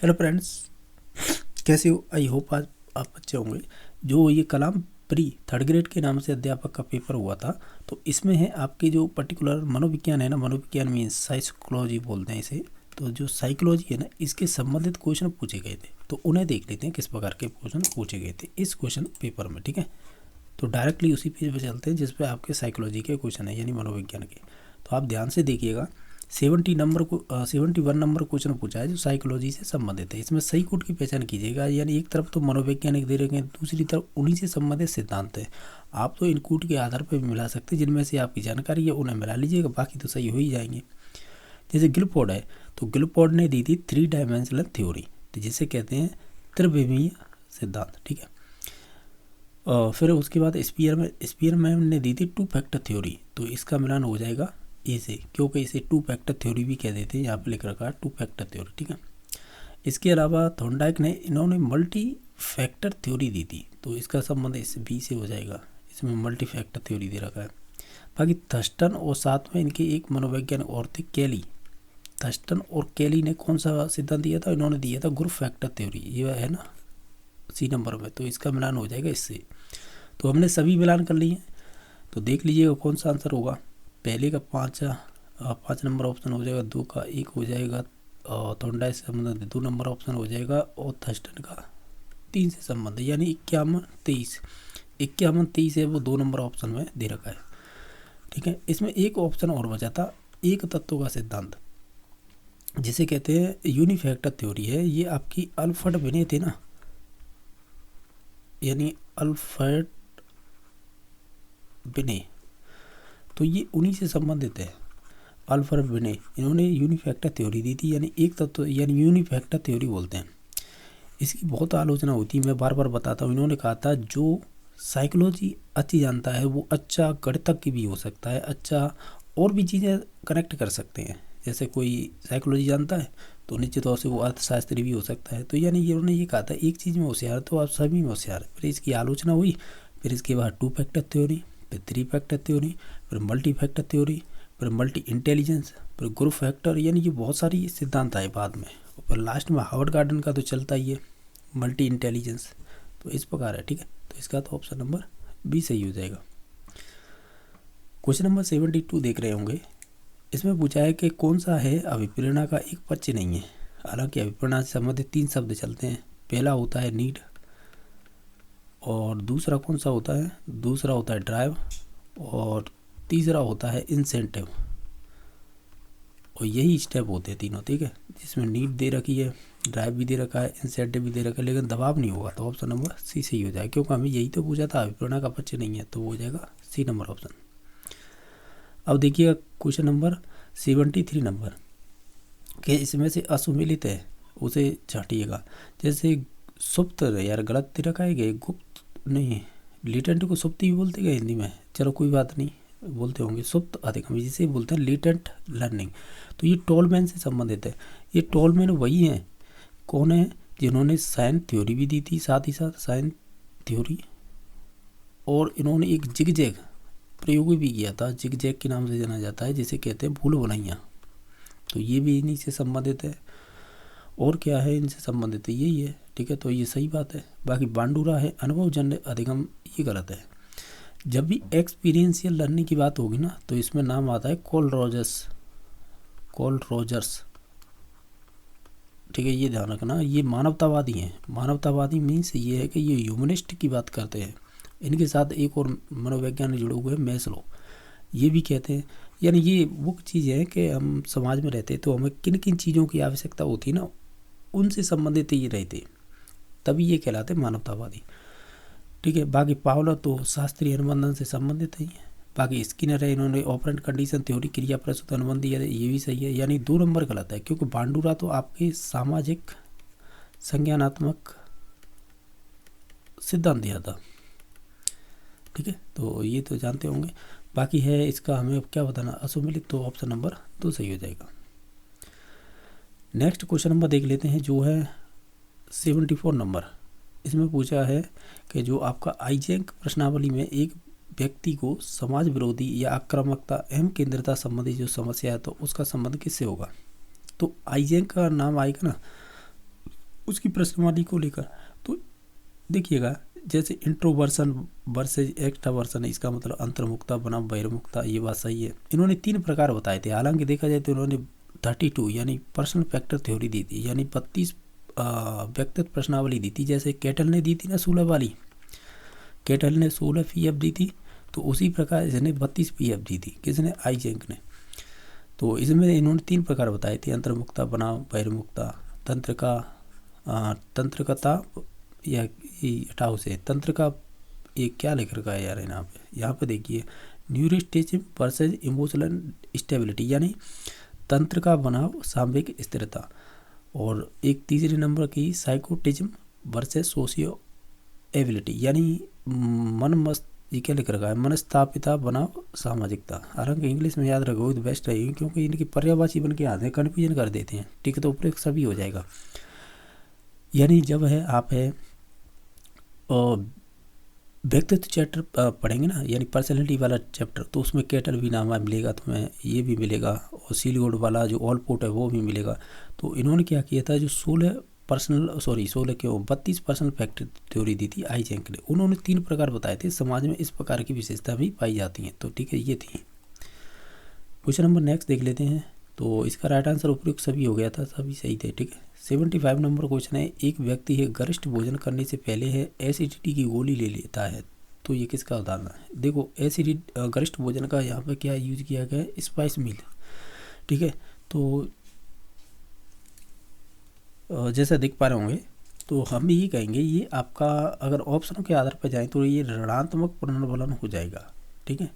Hello friends, कैसे हो? I hope आज आप अच्छे होंगे। जो ये कलाम प्री थर्ड ग्रेड के नाम से अध्यापक का पेपर हुआ था, तो इसमें है आपके जो पर्टिकुलर मनोविज्ञान है ना, मनोविज्ञान मीन्स साइकोलॉजी बोलते हैं इसे। तो जो साइकोलॉजी है ना, इसके संबंधित क्वेश्चन पूछे गए थे, तो उन्हें देख लेते हैं किस प्रकार के क्वेश्चन पूछे गए थे इस क्वेश्चन पेपर में। ठीक है, तो डायरेक्टली उसी पेज पे चलते हैं जिस पे आपके साइकोलॉजी के क्वेश्चन है, यानी मनोविज्ञान के। तो आप ध्यान से देखिएगा, 71 नंबर क्वेश्चन पूछा है जो साइकोलॉजी से संबंधित है। इसमें सही कोड की पहचान कीजिएगा, यानी एक तरफ तो मनोवैज्ञानिक दे रखे हैं, दूसरी तरफ उन्हीं से संबंधित सिद्धांत है। आप तो इन कोड के आधार पर भी मिला सकते हैं, जिनमें से आपकी जानकारी है उन्हें मिला लीजिएगा, बाकी तो सही हो ही जाएंगे। जैसे गिलफोर्ड है, तो गिलफोर्ड ने दी थी 3 डायमेंशनल थ्योरी, तो जिसे कहते हैं त्रिविमीय सिद्धांत। ठीक है, फिर उसके बाद स्पीयरमैन ने दी थी 2 फैक्टर थ्योरी, तो इसका मिलान हो जाएगा ए से, क्योंकि इसे 2 फैक्टर थ्योरी भी कह देते हैं, यहाँ पे लिख रखा है 2 फैक्टर थ्योरी। ठीक है, इसके अलावा थॉर्नडाइक ने इन्होंने मल्टी फैक्टर थ्योरी दी थी, तो इसका संबंध इस बी से हो जाएगा, इसमें मल्टी फैक्टर थ्योरी दे रखा है। बाकी थर्स्टन और साथ में इनके एक मनोवैज्ञानिक और थे केली। थर्स्टन और केली ने कौन सा सिद्धांत दिया था? इन्होंने दिया था ग्रुप फैक्टर थ्योरी, ये है ना सी नंबर में, तो इसका मिलान हो जाएगा इससे। तो हमने सभी मिलान कर लिए, तो देख लीजिएगा कौन सा आंसर होगा। पहले का 5 नंबर ऑप्शन हो जाएगा, 2 का 1 हो जाएगा, और थॉर्नडाइक से संबंधित 2 नंबर ऑप्शन हो जाएगा, और थर्स्टन का 3 से संबंध, यानी 51-23 है, वो 2 नंबर ऑप्शन में दे रखा है। ठीक है, इसमें एक ऑप्शन और बचा था, एक तत्व का सिद्धांत, जिसे कहते हैं यूनिफैक्टर थ्योरी है। ये आपकी अल्फ्रेड बिने थे ना, यानी अल्फ्रेड बिने, तो ये उन्हीं से संबंधित है। अल्फ्रेड बिने, इन्होंने यूनिफैक्टर थ्योरी दी थी, यानी एक तत्व, यानी यूनिफैक्टर थ्योरी बोलते हैं। इसकी बहुत आलोचना होती है, मैं बार बार बताता हूँ। इन्होंने कहा था जो साइकोलॉजी अच्छी जानता है वो अच्छा गणितज्ञ भी हो सकता है, अच्छा और भी चीज़ें कनेक्ट कर सकते हैं। जैसे कोई साइकोलॉजी जानता है तो निश्चित तौर से वो अर्थशास्त्री भी हो सकता है। तो यानी इन्होंने ये कहा था एक चीज़ में होशियार तो आप सभी में होशियार। फिर इसकी आलोचना हुई, फिर इसके बाद 2 फैक्टर थ्योरी, फिर 3 फैक्टर थ्योरी, फिर मल्टी फैक्टर थ्योरी, फिर मल्टी इंटेलिजेंस, फिर ग्रुप फैक्टर, यानी ये बहुत सारी सिद्धांत आए बाद में। और फिर लास्ट में हार्वर्ड गार्डन का तो चलता ही है मल्टी इंटेलिजेंस। तो इस प्रकार है। ठीक है, तो इसका तो ऑप्शन नंबर बी सही हो जाएगा। क्वेश्चन नंबर 72 देख रहे होंगे। इसमें पूछा है कि कौन सा है अभिप्रेरणा का एक पक्ष नहीं है। हालांकि अभिप्रेरणा से संबंधित 3 शब्द चलते हैं। पहला होता है नीड, और दूसरा कौन सा होता है? दूसरा होता है ड्राइव, और तीसरा होता है इंसेंटिव। और यही स्टेप होते हैं तीनों। ठीक है, जिसमें नीड दे रखी है, ड्राइव भी दे रखा है, इंसेंटिव भी दे रखा है, लेकिन दबाव नहीं होगा, तो ऑप्शन नंबर सी सही हो जाएगा, क्योंकि हमें यही तो पूछा था अभिप्रेरणा का पक्ष नहीं है, तो वो हो जाएगा सी नंबर ऑप्शन। अब देखिएगा क्वेश्चन नंबर 73 नंबर कि इसमें से असुमिलित है उसे छाटिएगा। जैसे सुप्त, यार गलत दे रखा है, गुप्त नहीं, लेटेंट को सुप्ति भी बोलते हैं हिंदी में, चलो कोई बात नहीं, बोलते होंगे सुप्त अधिगम, जिसे बोलते हैं लेटेंट लर्निंग। तो ये टोलमैन से संबंधित है। ये टोलमैन वही हैं, कौन है? जिन्होंने साइन थ्योरी भी दी थी, साथ ही साथ साइन थ्योरी, और इन्होंने एक जिगजैग प्रयोग भी किया था, जिगजैग के नाम से जाना जाता है, जिसे कहते हैं भूल भुलैया। तो ये भी इन्हीं से संबंधित है। और क्या है इनसे संबंधित? यही है। ठीक है, तो ये सही बात है। बाकी बांडुरा है अनुभवजन्य अधिगम, ये गलत है। जब भी एक्सपीरियंशियल लर्निंग की बात होगी ना, तो इसमें नाम आता है कॉल रोजर्स। ठीक है, ये ध्यान रखना, ये मानवतावादी हैं। मानवतावादी मीन्स ये है कि ये ह्यूमनिस्ट की बात करते हैं। इनके साथ एक और मनोवैज्ञानिक जुड़े हुए हैं, मैस्लो, ये भी कहते हैं। यानी ये वो चीज़ है कि हम समाज में रहते तो हमें किन किन चीज़ों की आवश्यकता होती है ना, उनसे संबंधित ये रहते, तभी ये कहलाते मानवतावादी। ठीक है, बाकी पावलो तो शास्त्रीय अनुबंधन से संबंधित है। बाकी स्किनर है, इन्होंने ऑपरेंट कंडीशन थ्योरी, क्रिया प्रस्तुत अनुबंधी है, ये भी सही है। यानी 2 नंबर गलत है, क्योंकि बांडुरा तो आपके सामाजिक संज्ञानात्मक सिद्धांत दिया था। ठीक है, तो ये तो जानते होंगे। बाकी है इसका हमें अब क्या बताना, असुमिलित, तो ऑप्शन नंबर 2 सही हो जाएगा। नेक्स्ट क्वेश्चन नंबर देख लेते हैं, जो है 74 नंबर। इसमें पूछा है कि जो आपका आईजैक प्रश्नावली में एक व्यक्ति को समाज विरोधी या आक्रामकता अहम केंद्रता संबंधी जो समस्या है, तो उसका संबंध किससे होगा? तो आईजैक का नाम आएगा ना, उसकी प्रश्नवाली को लेकर। तो देखिएगा, जैसे इंट्रोवर्सन वर्सेज एक्सट्रावर्सन, इसका मतलब अंतर्मुखता बनाम बहिर्मुखता, ये बात सही है। इन्होंने 3 प्रकार बताए थे। हालांकि देखा जाए तो इन्होंने 32 यानी पर्सनल फैक्टर थ्योरी दी थी, यानी 32 व्यक्तित्व प्रश्नावली दी थी। जैसे कैटल ने दी थी ना 16 वाली, कैटल ने 16 पीएफ दी थी, तो उसी प्रकार इसने 32 पीएफ दी थी। किसने? आइजेंक ने। तो इसमें इन्होंने 3 प्रकार बताए थे, अंतर्मुखता बनाम बहिर्मुखता, तंत्रकता, या हटाओ से तंत्र का, ये क्या लिख रखा है यार यहाँ पे देखिए, न्यूरिस्टिज्म वर्सेज इमोशनल स्टेबिलिटी, यानी तंत्र का बनाव सामयिक स्थिरता। और एक तीसरे नंबर की साइकोटिज्म वर्सेज सोशियो एबिलिटी, यानी मन मस्त, ये क्या लिख रखा है, मनस्तापिता बनाव सामाजिकता। हालांकि इंग्लिश में याद रखो तो बेस्ट रहेगी, क्योंकि इनकी पर्यायवाची बन के आते हैं, कन्फ्यूजन कर देते हैं। ठीक है, तो उपयुक्त सभी हो जाएगा। यानी जब है आप है व्यक्तित्व चैप्टर पढ़ेंगे ना, यानी पर्सनैलिटी वाला चैप्टर, तो उसमें कैटल भी नाम मिलेगा तुम्हें, ये भी मिलेगा, और सीलगुड वाला जो ऑलपोर्ट है वो भी मिलेगा। तो इन्होंने क्या किया था, जो 16 क्यों 32 पर्सनल फैक्टर थ्योरी दी थी आइजेंक ने। उन्होंने 3 प्रकार बताए थे, समाज में इस प्रकार की विशेषता भी पाई जाती हैं। तो ठीक है, ये थी। क्वेश्चन नंबर नेक्स्ट देख लेते हैं। तो इसका राइट आंसर उपयुक्त सभी हो गया था, सभी सही थे। ठीक है, 75 नंबर क्वेश्चन है, एक व्यक्ति है गरिष्ठ भोजन करने से पहले है एसिडिटी की गोली ले लेता है, तो ये किसका उदाहरण है? देखो, गरिष्ठ भोजन का यहाँ पे क्या यूज किया गया है, स्पाइस मिल। ठीक है, तो जैसा देख पा रहे होंगे, तो हम ये कहेंगे, ये आपका अगर ऑप्शनों के आधार पर जाएं तो ये ऋणात्मक पुनर्वलन हो जाएगा। ठीक है,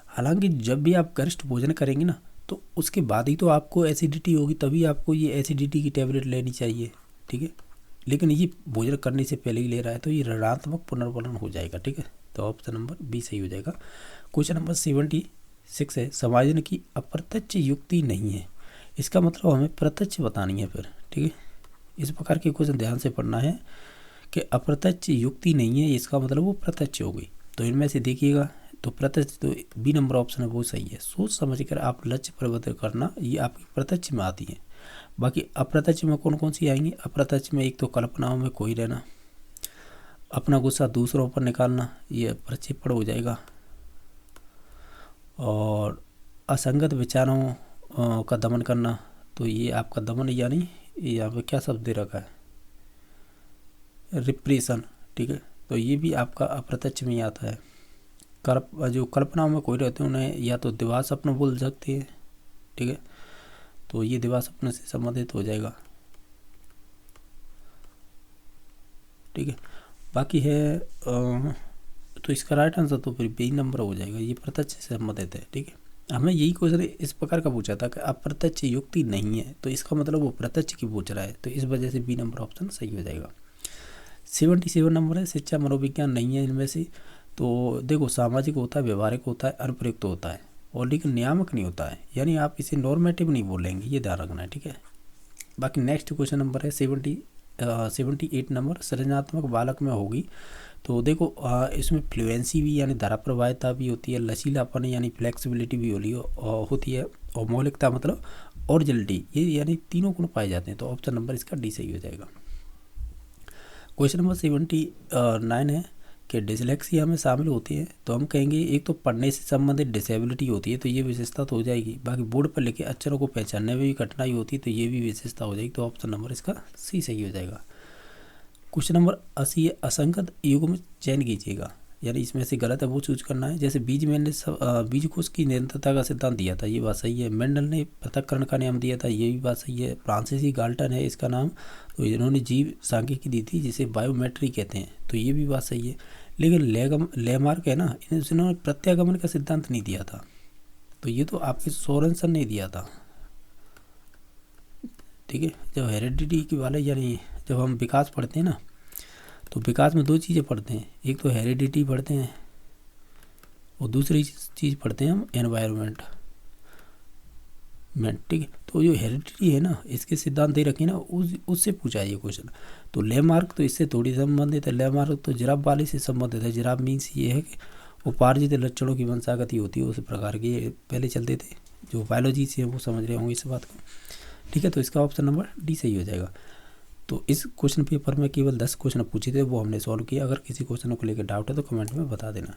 हालांकि जब भी आप गरिष्ठ भोजन करेंगे ना, तो उसके बाद ही तो आपको एसिडिटी होगी, तभी आपको ये एसिडिटी की टेबलेट लेनी चाहिए। ठीक है, लेकिन ये भोजन करने से पहले ही ले रहा है, तो ये ऋणात्मक पुनर्वलन हो जाएगा। ठीक है, तो ऑप्शन नंबर बी सही हो जाएगा। क्वेश्चन नंबर 76 है, समायोजन की अप्रत्यक्ष युक्ति नहीं है, इसका मतलब हमें प्रत्यक्ष बतानी है फिर। ठीक है, इस प्रकार के क्वेश्चन ध्यान से पढ़ना है कि अप्रत्यक्ष युक्ति नहीं है, इसका मतलब वो प्रत्यक्ष हो गई। तो इनमें से देखिएगा, तो प्रत्यक्ष, तो बी नंबर ऑप्शन है वो सही है। सोच समझ कर आप लक्ष्य परिवर्तन करना, ये आपकी प्रत्यक्ष में आती है। बाकी अप्रत्यक्ष में कौन कौन सी आएंगी? अप्रत्यक्ष में एक तो कल्पनाओं में खोई रहना, अपना गुस्सा दूसरों पर निकालना, ये प्रक्षेपण हो जाएगा, और असंगत विचारों का दमन करना, तो ये आपका दमन, यानी यहाँ पे क्या शब्द दे रखा है, रिप्रेशन। ठीक है, तो ये भी आपका अप्रत्यक्ष में ही आता है। जो कल्पनाओं में कोई रहते हैं उन्हें या तो दिवा स्वप्न बोल सकते हैं। ठीक है, तो ये दिवा स्वप्न से संबंधित हो जाएगा। ठीक है, बाकी है तो इसका राइट आंसर तो फिर बी नंबर हो जाएगा, ये प्रत्यक्ष से संबंधित है। ठीक है, हमें यही क्वेश्चन इस प्रकार का पूछा था कि अप्रत्यक्ष युक्ति नहीं है, तो इसका मतलब वो प्रत्यक्ष की पूछ रहा है, तो इस वजह से बी नंबर ऑप्शन सही हो जाएगा। 77 नंबर है, शिक्षा मनोविज्ञान नहीं है इनमें से। तो देखो, सामाजिक होता है, व्यवहारिक होता है, अनुप्रयुक्त होता है, और लेकिन नियामक नहीं होता है, यानी आप इसे नॉर्मेटिव नहीं बोलेंगे, ये ध्यान रखना है। ठीक है, बाकी नेक्स्ट क्वेश्चन नंबर है 78 नंबर, सृजनात्मक बालक में होगी। तो देखो, इसमें फ्लुएंसी भी यानी धारा प्रवाहिता भी होती है, लचीलापन यानी फ्लेक्सिबिलिटी भी होती है, और मौलिकता मतलब ओरिजिनलिटी, ये यानी तीनों गुण पाए जाते हैं। तो ऑप्शन नंबर इसका डी सही हो जाएगा। क्वेश्चन नंबर 79 है कि डिसलेक्सिया में शामिल होती है, तो हम कहेंगे एक तो पढ़ने से संबंधित डिसेबिलिटी होती है, तो ये विशेषता तो हो जाएगी। बाकी बोर्ड पर लिखे अक्षरों को पहचानने में भी कठिनाई होती है, तो ये भी विशेषता हो जाएगी। तो ऑप्शन नंबर इसका सी सही हो जाएगा। क्वेश्चन नंबर 80 है, असंगत युग्म चयन कीजिएगा, यानी इसमें से गलत है वो चूज करना है। जैसे बीजमैन ने बीजकोश की निरंतरता का सिद्धांत दिया था, ये बात सही है। मेंडल ने पृथक्करण का नियम दिया था, ये भी बात सही है। फ्रांसीसी गाल्टन है इसका नाम, तो इन्होंने जीव सांख्यिकी दी थी जिसे बायोमेट्री कहते हैं, तो ये भी बात सही है। लेकिन लेमार्क है ना, इन्होंने प्रत्यागमन का सिद्धांत नहीं दिया था, तो ये तो आपके सोरेनसन ने दिया था। ठीक है, जब हेरिडिटी की वाले, यानी जब हम विकास पढ़ते हैं ना, तो विकास में 2 चीज़ें पढ़ते हैं, एक तो हेरिडिटी पढ़ते हैं और दूसरी चीज़ पढ़ते हैं हम एनवायरनमेंट। ठीक है, तो जो हेरिडिटी है ना, इसके सिद्धांत दे रखे ना, उससे पूछा है ये क्वेश्चन। तो लेमार्क तो इससे थोड़ी संबंधित है, लेमार्क तो जिराफ वाले से संबंधित है। जिराफ मीन्स ये है कि उपार्जित लक्षणों की वंशागति होती है, उस प्रकार के पहले चलते थे। जो बायोलॉजी से वो समझ रहे होंगे इस बात को। ठीक है, तो इसका ऑप्शन नंबर डी सही हो जाएगा। तो इस क्वेश्चन पेपर में केवल 10 क्वेश्चन पूछे थे, वो हमने सॉल्व किया। अगर किसी क्वेश्चन को लेकर डाउट है तो कमेंट में बता देना।